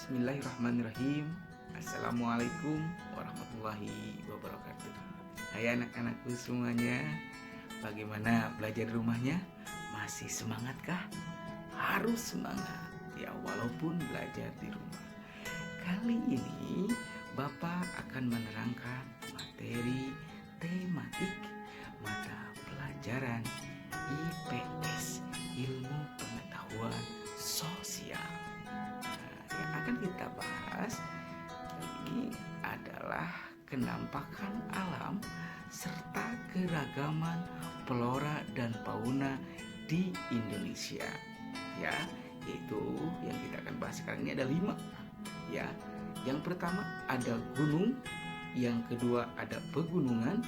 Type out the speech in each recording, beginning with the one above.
Bismillahirrahmanirrahim. Assalamualaikum warahmatullahi wabarakatuh. Hai anak-anakku semuanya, bagaimana belajar di rumahnya? Masih semangatkah? Harus semangat ya, walaupun belajar di rumah. Kali ini Bapak akan menerangkan materi tematik mata pelajaran IPS, Ilmu Pengetahuan Sosial. Yang akan kita bahas ini adalah kenampakan alam serta keragaman flora dan fauna di Indonesia. Ya, yaitu yang kita akan bahas sekarang ini ada 5. Ya, yang pertama ada gunung, yang kedua ada pegunungan,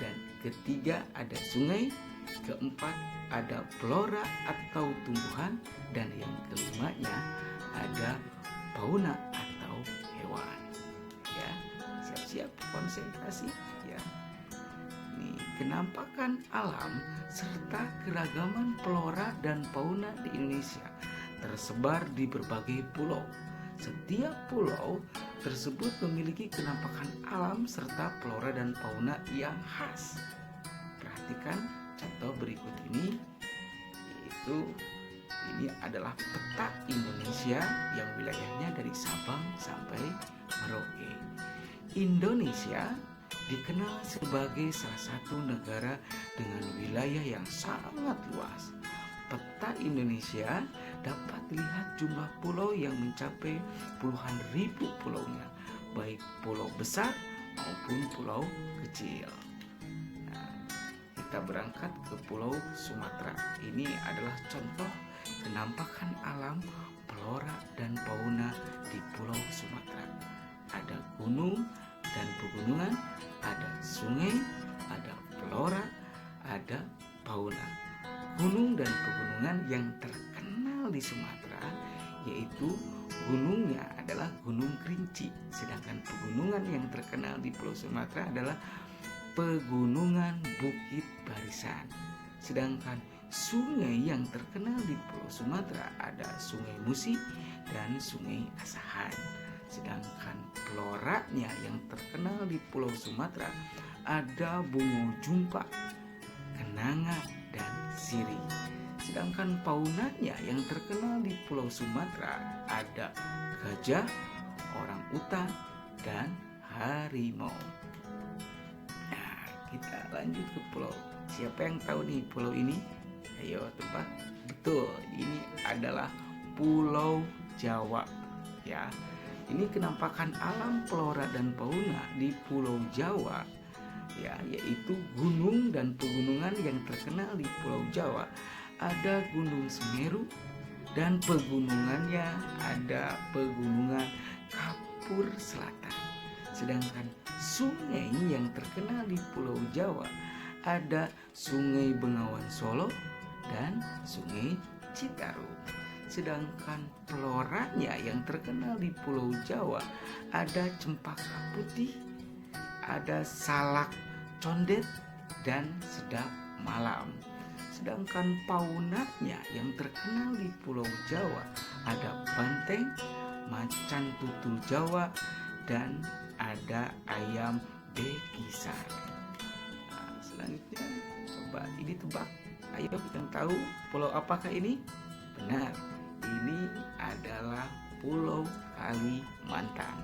dan ketiga ada sungai, keempat ada flora atau tumbuhan, dan yang kelimanya ada fauna atau hewan. Ya, siap-siap konsentrasi ya. Nih, kenampakan alam serta keragaman flora dan fauna di Indonesia tersebar di berbagai pulau. Setiap pulau tersebut memiliki kenampakan alam serta flora dan fauna yang khas. Perhatikan contoh berikut ini, yaitu ini adalah peta Indonesia yang wilayahnya dari Sabang sampai Merauke. Indonesia dikenal sebagai salah satu negara dengan wilayah yang sangat luas. Peta Indonesia dapat dilihat jumlah pulau yang mencapai puluhan ribu pulaunya, baik pulau besar maupun pulau kecil. Nah, kita berangkat ke Pulau Sumatera. Ini adalah contoh kenampakan alam flora dan fauna di Pulau Sumatera. Ada gunung dan pegunungan, ada sungai, ada flora, ada fauna. Gunung dan pegunungan yang terkenal di Sumatera yaitu gunungnya adalah Gunung Kerinci, sedangkan pegunungan yang terkenal di Pulau Sumatera adalah Pegunungan Bukit Barisan. Sedangkan sungai yang terkenal di Pulau Sumatera ada Sungai Musi dan Sungai Asahan. Sedangkan floranya yang terkenal di Pulau Sumatera ada Bungo Jumpa, Kenanga, dan Sirih. Sedangkan faunanya yang terkenal di Pulau Sumatera ada gajah, orang utan, dan harimau. Nah, kita lanjut ke pulau. Siapa yang tahu nih pulau ini? Ayo tebak. Betul, ini adalah Pulau Jawa. Ya, ini kenampakan alam flora dan fauna di Pulau Jawa, ya, yaitu gunung dan pegunungan yang terkenal di Pulau Jawa. Ada Gunung Semeru dan pegunungannya ada Pegunungan Kapur Selatan. Sedangkan sungai yang terkenal di Pulau Jawa ada Sungai Bengawan Solo dan Sungai Citarum. Sedangkan floranya yang terkenal di Pulau Jawa ada cempaka putih, ada salak condet, dan sedap malam. Sedangkan faunanya yang terkenal di Pulau Jawa ada banteng, macan tutul Jawa, dan ada ayam bekisar. Nah, selanjutnya coba ini tebak. Ayo kita tahu pulau apakah ini? Benar, ini adalah Pulau Kalimantan.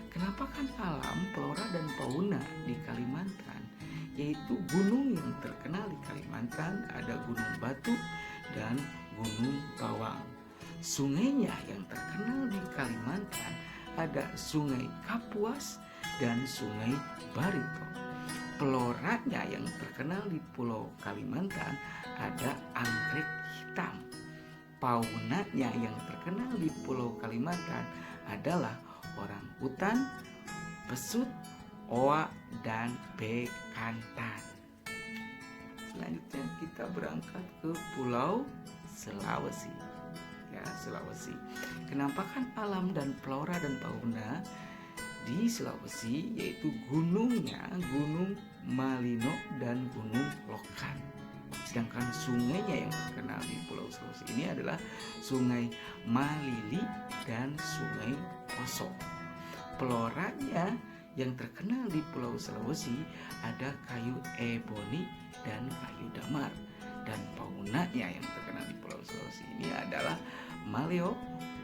Kenampakan alam flora dan fauna di Kalimantan yaitu gunung yang terkenal di Kalimantan ada Gunung Batu dan Gunung Bawang. Sungainya yang terkenal di Kalimantan ada Sungai Kapuas dan Sungai Barito. Floranya yang terkenal di Pulau Kalimantan ada anggrek hitam. Faunanya yang terkenal di Pulau Kalimantan adalah orang utan, pesut, oa, dan bekantan. Selanjutnya kita berangkat ke Pulau Sulawesi. Ya, Sulawesi. Kenampakan alam dan flora dan fauna di Sulawesi yaitu gunungnya Gunung Malino dan Gunung Lokan. Sedangkan sungainya yang terkenal di Pulau Sulawesi ini adalah Sungai Malili dan Sungai Poso. Floranya yang terkenal di Pulau Sulawesi ada kayu eboni dan kayu damar. Dan faunanya yang terkenal di Pulau Sulawesi ini adalah maleo,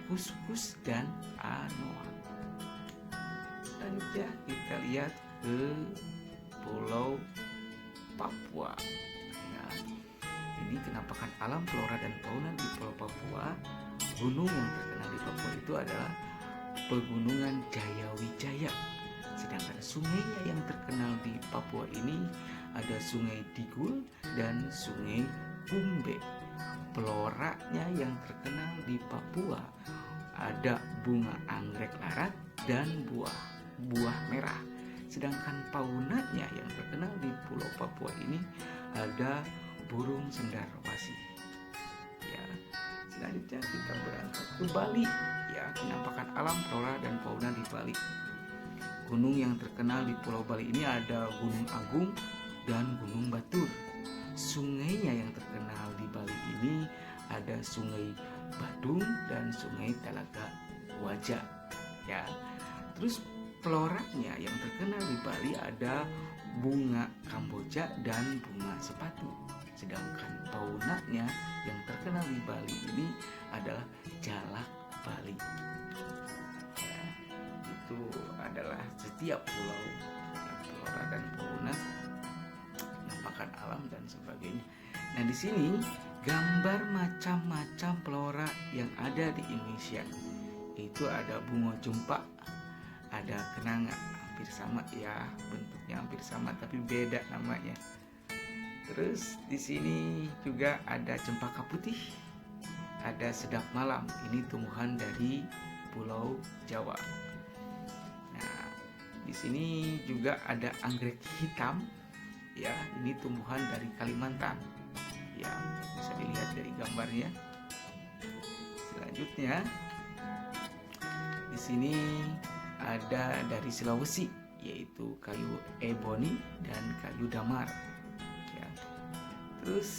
kuskus, dan anoa. Selanjutnya kita lihat ke Pulau Papua. Ya, ini kenampakan alam, flora dan fauna di Pulau Papua. Gunung yang terkenal di Papua itu adalah Pegunungan Jayawijaya. Sedangkan sungainya yang terkenal di Papua ini ada Sungai Digul dan Sungai Umbe. Floranya yang terkenal di Papua ada bunga anggrek larat dan buah merah. Sedangkan faunanya yang terkenal di Pulau Papua ini ada burung cenderawasih. Ya, selanjutnya kita berangkat ke Bali. Ya, penampakan alam, flora dan fauna di Bali. Gunung yang terkenal di Pulau Bali ini ada Gunung Agung dan Gunung Batur. Sungainya yang terkenal di Bali ini ada Sungai Badung dan Sungai Talaga Wajah. Ya, terus floranya yang terkenal di Bali ada bunga kamboja dan bunga sepatu. Sedangkan faunanya yang terkenal di Bali ini adalah jalak Bali. Ya, itu adalah setiap pulau yang flora dan fauna, penampakan alam dan sebagainya. Nah, di sini gambar macam-macam flora yang ada di Indonesia. Itu ada bunga jumpa, ada kenanga, hampir sama ya, bentuknya hampir sama tapi beda namanya. Terus di sini juga ada cempaka putih, ada sedap malam, ini tumbuhan dari Pulau Jawa. Nah, di sini juga ada anggrek hitam, ya, ini tumbuhan dari Kalimantan. Ya, bisa dilihat dari gambarnya. Selanjutnya di sini ada dari Sulawesi, yaitu kayu eboni dan kayu damar. Ya. Terus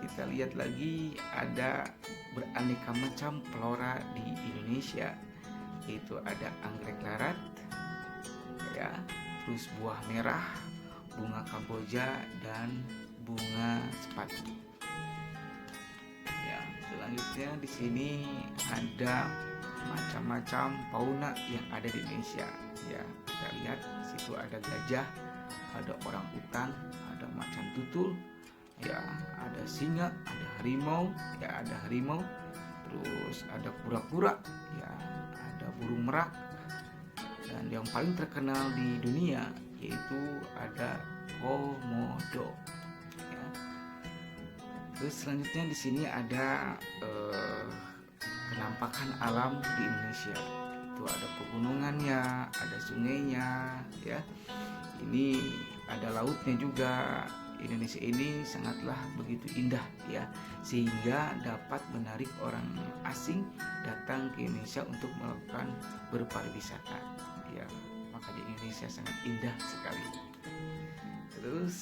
kita lihat lagi ada beraneka macam flora di Indonesia, yaitu ada anggrek larat, ya, terus buah merah, bunga kamboja dan bunga sepatu. Ya, selanjutnya di sini ada macam-macam fauna yang ada di Indonesia. Ya, kita lihat di situ ada gajah, ada orang utan, ada macan tutul, ya, ada singa, ada harimau, ya, ada harimau, terus ada kura-kura, ya, ada burung merak, dan yang paling terkenal di dunia yaitu ada komodo. Ya. Terus selanjutnya di sini ada penampakan alam di Indonesia. Itu ada pegunungannya, ada sungainya, ya. Ini ada lautnya juga. Indonesia ini sangatlah begitu indah, ya, sehingga dapat menarik orang asing datang ke Indonesia untuk melakukan berpariwisata. Ya, maka di Indonesia sangat indah sekali. Terus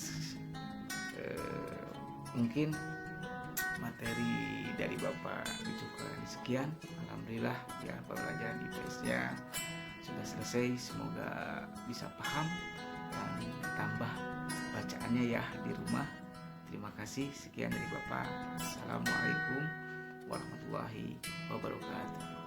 mungkin materi dari Bapak dicukupkan sekian. Alhamdulillah, ya, pelajaran IPS-nya sudah selesai. Semoga bisa paham dan tambah bacaannya ya di rumah. Terima kasih. Sekian dari Bapak. Assalamualaikum warahmatullahi wabarakatuh.